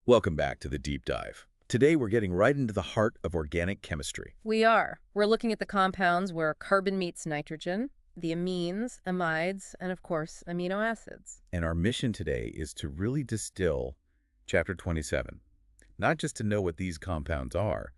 Welcome back to the deep dive. Today we're getting right into the heart of organic chemistry. We are. We're looking at the compounds where carbon meets nitrogen, the amines, amides, and of course, amino acids. And our mission today is to really distill Chapter 27. Not just to know what these compounds are,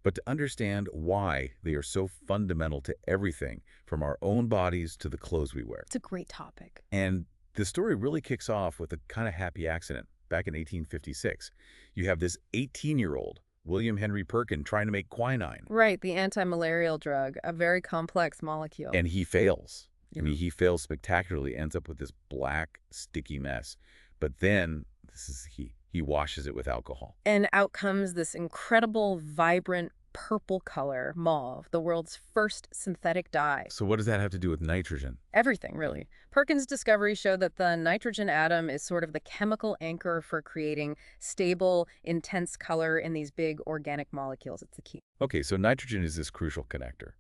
but to understand why they are so fundamental to everything from our own bodies to the clothes we wear. It's a great topic. And the story really kicks off with a kind of happy accident. Back in 1856, you have this 18-year-old, William Henry Perkin, trying to make quinine. Right, the anti-malarial drug, a very complex molecule. And he fails. Yeah. I mean, he fails spectacularly, ends up with this black, sticky mess. But then, this is he washes it with alcohol. And out comes this incredible, vibrant purple color, mauve, the world's first synthetic dye. So what does that have to do with nitrogen? Everything, really. Perkin's discovery showed that the nitrogen atom is sort of the chemical anchor for creating stable, intense color in these big organic molecules. It's the key. Okay, so nitrogen is this crucial connector.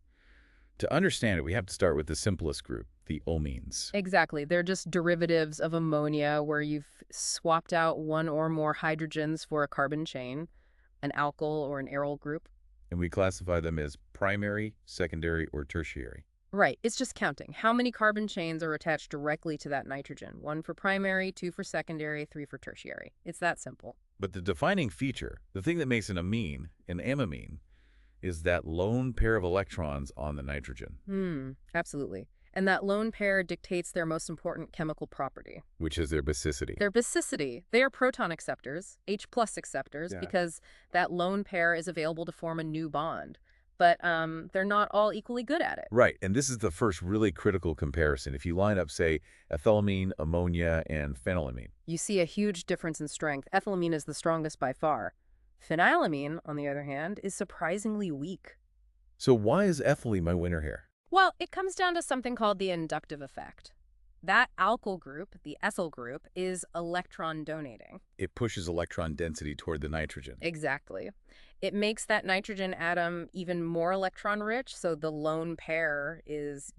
To understand it, we have to start with the simplest group, the amines. Exactly. They're just derivatives of ammonia where you've swapped out one or more hydrogens for a carbon chain, an alkyl or an aryl group. And we classify them as primary, secondary, or tertiary. Right. It's just counting. How many carbon chains are attached directly to that nitrogen? 1 for primary, 2 for secondary, 3 for tertiary. It's that simple. But the defining feature, the thing that makes an amine, an amine, is that lone pair of electrons on the nitrogen. Absolutely. And that lone pair dictates their most important chemical property. Which is their basicity. Their basicity. They are proton acceptors, H+ acceptors, because that lone pair is available to form a new bond. But they're not all equally good at it. Right, and this is the first really critical comparison. If you line up, say, ethylamine, ammonia, and phenylamine. You see a huge difference in strength. Ethylamine is the strongest by far. Phenylamine, on the other hand, is surprisingly weak. So why is ethylene my winner here? Well, it comes down to something called the inductive effect. That alkyl group, the ethyl group, is electron donating. It pushes electron density toward the nitrogen. Exactly. It makes that nitrogen atom even more electron rich, so the lone pair is,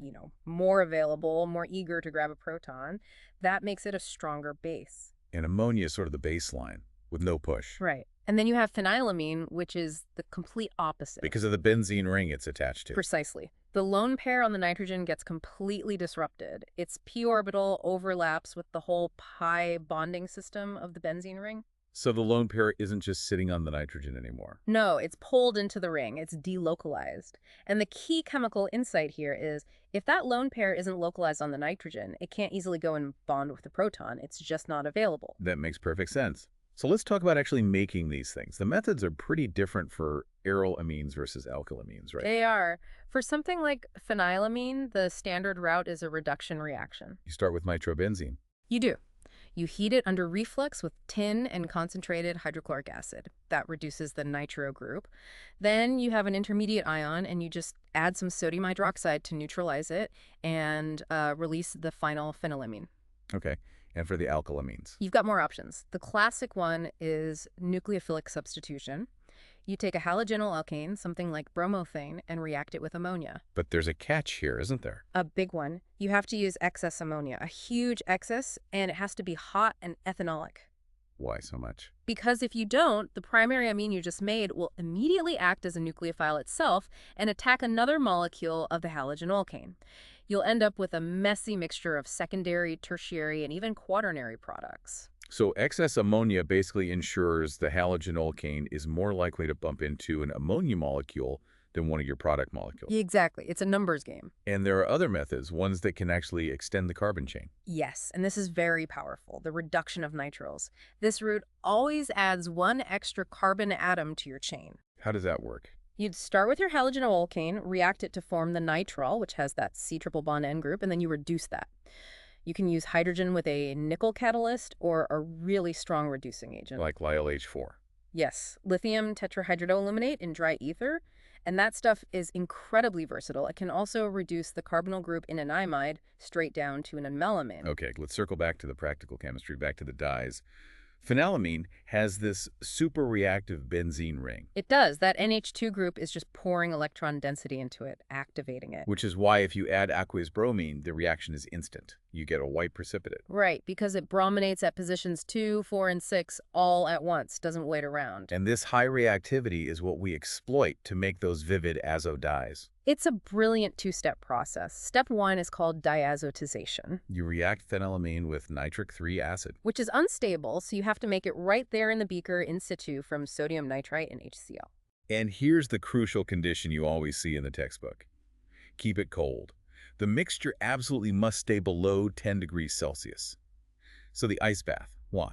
more available, more eager to grab a proton. That makes it a stronger base. And ammonia is sort of the baseline, with no push. Right. And then you have phenylamine, which is the complete opposite. Because of the benzene ring it's attached to. Precisely. The lone pair on the nitrogen gets completely disrupted. Its p orbital overlaps with the whole pi bonding system of the benzene ring. So the lone pair isn't just sitting on the nitrogen anymore. No, it's pulled into the ring. It's delocalized. And the key chemical insight here is if that lone pair isn't localized on the nitrogen, it can't easily go and bond with the proton. It's just not available. That makes perfect sense. So let's talk about actually making these things. The methods are pretty different for aryl amines versus alkyl amines, right? They are. For something like phenylamine, the standard route is a reduction reaction. You start with nitrobenzene. You do. You heat it under reflux with tin and concentrated hydrochloric acid. That reduces the nitro group. Then you have an intermediate ion, and you just add some sodium hydroxide to neutralize it and release the final phenylamine. Okay. And for the alkylamines? You've got more options. The classic one is nucleophilic substitution. You take a halogenyl alkane, something like bromothane, and react it with ammonia. But there's a catch here, isn't there? A big one. You have to use excess ammonia, a huge excess, and it has to be hot and ethanolic. Why so much? Because if you don't, the primary amine you just made will immediately act as a nucleophile itself and attack another molecule of the halogenyl alkane. You'll end up with a messy mixture of secondary, tertiary, and even quaternary products. So excess ammonia basically ensures the halogenyl alkane is more likely to bump into an ammonia molecule than one of your product molecules. Exactly. It's a numbers game. And there are other methods, ones that can actually extend the carbon chain. Yes, and this is very powerful, the reduction of nitriles. This route always adds one extra carbon atom to your chain. How does that work? You'd start with your halogenyl alkane, react it to form the nitrile, which has that C triple bond N group, and then you reduce that. You can use hydrogen with a nickel catalyst or a really strong reducing agent. Like LiOH4. Yes, lithium tetrahydroaluminate in dry ether. And that stuff is incredibly versatile. It can also reduce the carbonyl group in an imide straight down to an melamine. Okay, let's circle back to the practical chemistry, back to the dyes. Phenylamine has this super reactive benzene ring, It does. That NH2 group is just pouring electron density into it, activating it. which is why if you add aqueous bromine, the reaction is instant. You get a white precipitate. Right, because it brominates at positions 2, 4, and 6 all at once, doesn't wait around. And this high reactivity is what we exploit to make those vivid azo dyes. It's a brilliant two-step process. Step 1 is called diazotization, You react phenylamine with nitric 3 acid. which is unstable, so you have to make it right there in the beaker in situ from sodium nitrite and HCl. And here's the crucial condition you always see in the textbook. Keep it cold. The mixture absolutely must stay below 10 degrees Celsius. So the ice bath, why?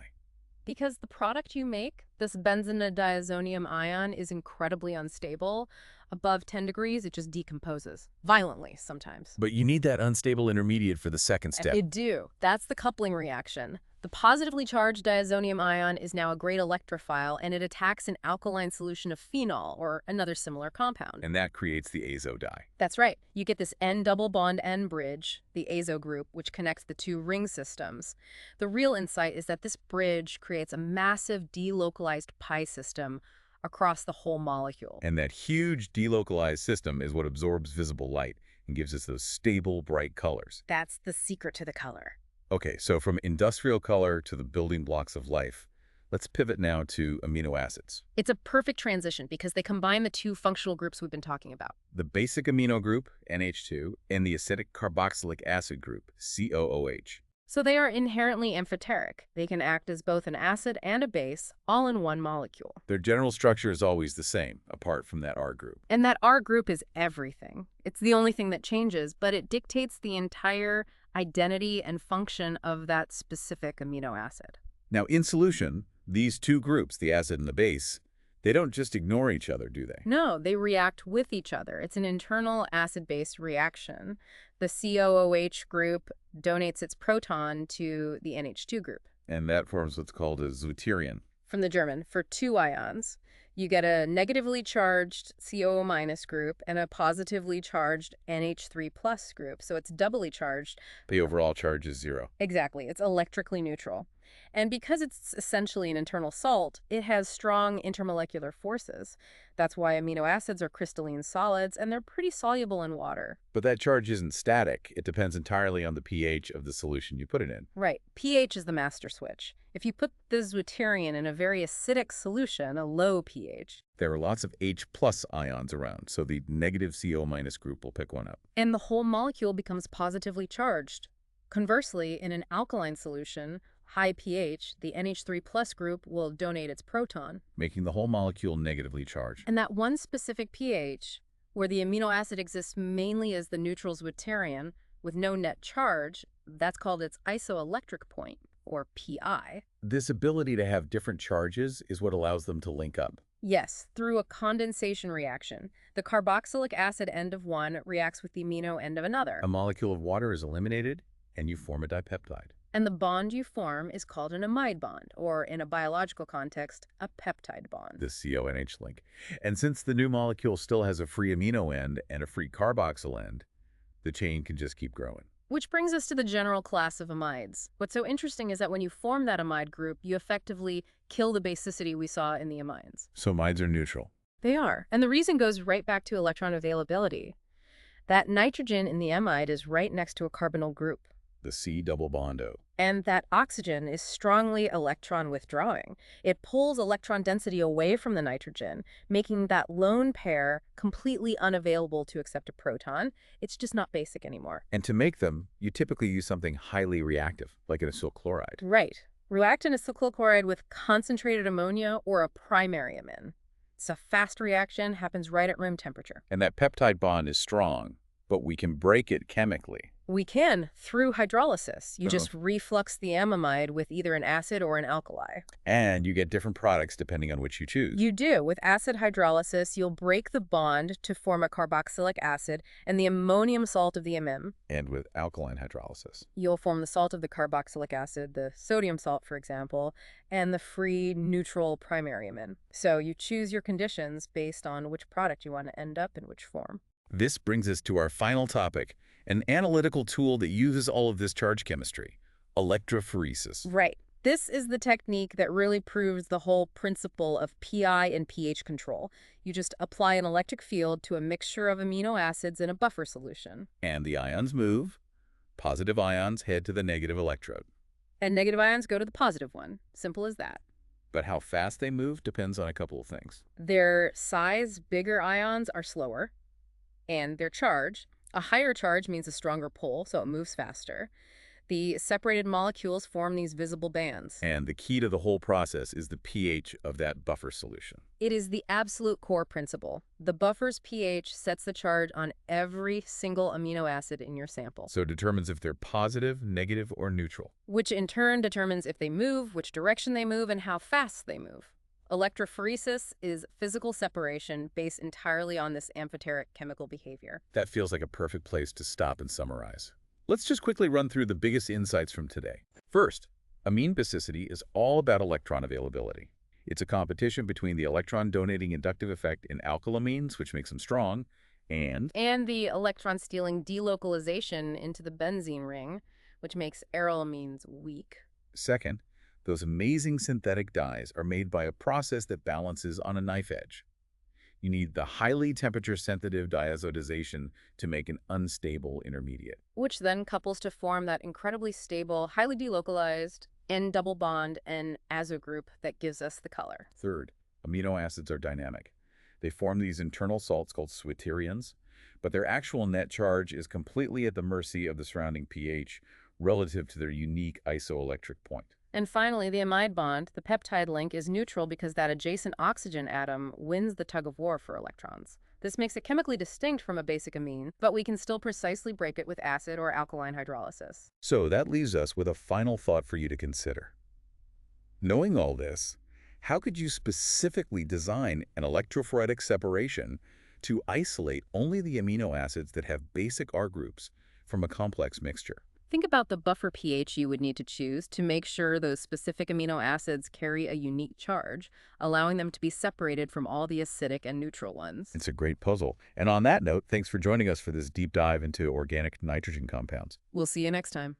Because the product you make, this benzene-diazonium ion, is incredibly unstable. Above 10 degrees, it just decomposes. Violently, sometimes. But you need that unstable intermediate for the second step. You do. That's the coupling reaction. The positively charged diazonium ion is now a great electrophile, and it attacks an alkaline solution of phenol, or another similar compound. And that creates the azo dye. That's right. You get this N-double bond N bridge, the azo group, which connects the two ring systems. The real insight is that this bridge creates a massive delocalized pi system across the whole molecule. And that huge delocalized system is what absorbs visible light and gives us those stable, bright colors. That's the secret to the color. Okay, so from industrial color to the building blocks of life, let's pivot now to amino acids. It's a perfect transition because they combine the two functional groups we've been talking about. The basic amino group, NH2, and the acidic carboxylic acid group, COOH. So they are inherently amphoteric. They can act as both an acid and a base, all in one molecule. Their general structure is always the same, apart from that R group. And that R group is everything. It's the only thing that changes, but it dictates the entire identity and function of that specific amino acid. Now, in solution, these two groups, the acid and the base, they don't just ignore each other, do they? No, they react with each other. It's an internal acid-base reaction. The COOH group donates its proton to the NH2 group. And that forms what's called a deuterium. From the German, for two ions, you get a negatively charged COO- group and a positively charged NH3 plus group. So it's doubly charged. The overall charge is 0. Exactly. It's electrically neutral. And because it's essentially an internal salt, it has strong intermolecular forces. That's why amino acids are crystalline solids, and they're pretty soluble in water. But that charge isn't static. It depends entirely on the pH of the solution you put it in. Right. pH is the master switch. If you put the deuterium in a very acidic solution, a low pH, There are lots of H+ ions around, so the negative CO- group will pick one up. and the whole molecule becomes positively charged. Conversely, in an alkaline solution, high pH, the NH3 plus group will donate its proton. Making the whole molecule negatively charged. And that one specific pH, where the amino acid exists mainly as the neutral deuterium with no net charge, that's called its isoelectric point, or pi. This ability to have different charges is what allows them to link up. Yes, through a condensation reaction. The carboxylic acid end of one reacts with the amino end of another. A molecule of water is eliminated, and you form a dipeptide. And the bond you form is called an amide bond, or in a biological context, a peptide bond. The CONH link. And since the new molecule still has a free amino end and a free carboxyl end, the chain can just keep growing. Which brings us to the general class of amides. What's so interesting is that when you form that amide group, you effectively kill the basicity we saw in the amides. So amides are neutral. They are. And the reason goes right back to electron availability. That nitrogen in the amide is right next to a carbonyl group. The C double bond O. And that oxygen is strongly electron withdrawing. It pulls electron density away from the nitrogen, making that lone pair completely unavailable to accept a proton. It's just not basic anymore. And to make them, you typically use something highly reactive, like an acyl chloride. Right. React an acyl chloride with concentrated ammonia or a primary amine. It's a fast reaction, happens right at room temperature. And that peptide bond is strong, but we can break it chemically. We can, through hydrolysis. You just reflux the amide with either an acid or an alkali. And you get different products depending on which you choose. You do. With acid hydrolysis, you'll break the bond to form a carboxylic acid and the ammonium salt of the amine. And with alkaline hydrolysis. You'll form the salt of the carboxylic acid, the sodium salt, for example, and the free neutral primary amine. So you choose your conditions based on which product you want to end up in which form. This brings us to our final topic, an analytical tool that uses all of this charge chemistry, electrophoresis. Right. This is the technique that really proves the whole principle of pI and pH control. You just apply an electric field to a mixture of amino acids in a buffer solution. And the ions move. Positive ions head to the negative electrode. And negative ions go to the positive one. Simple as that. But how fast they move depends on a couple of things. Their size, bigger ions are slower, and their charge. A higher charge means a stronger pull, so it moves faster. The separated molecules form these visible bands. And the key to the whole process is the pH of that buffer solution. It is the absolute core principle. The buffer's pH sets the charge on every single amino acid in your sample, So it determines if they're positive, negative, or neutral. which in turn determines if they move, which direction they move, and how fast they move. Electrophoresis is physical separation based entirely on this amphoteric chemical behavior. That feels like a perfect place to stop and summarize. Let's just quickly run through the biggest insights from today. First, amine basicity is all about electron availability. It's a competition between the electron-donating inductive effect in alkylamines, which makes them strong, and And the electron-stealing delocalization into the benzene ring, which makes arylamines weak. second, those amazing synthetic dyes are made by a process that balances on a knife edge. You need the highly temperature-sensitive diazotization to make an unstable intermediate. Which then couples to form that incredibly stable, highly delocalized N-double bond and azo group that gives us the color. Third, amino acids are dynamic. They form these internal salts called zwitterions, but their actual net charge is completely at the mercy of the surrounding pH relative to their unique isoelectric point. And finally, the amide bond, the peptide link, is neutral because that adjacent oxygen atom wins the tug of war for electrons. This makes it chemically distinct from a basic amine, but we can still precisely break it with acid or alkaline hydrolysis. So that leaves us with a final thought for you to consider. Knowing all this, how could you specifically design an electrophoretic separation to isolate only the amino acids that have basic R groups from a complex mixture? Think about the buffer pH you would need to choose to make sure those specific amino acids carry a unique charge, allowing them to be separated from all the acidic and neutral ones. It's a great puzzle. And on that note, thanks for joining us for this deep dive into organic nitrogen compounds. We'll see you next time.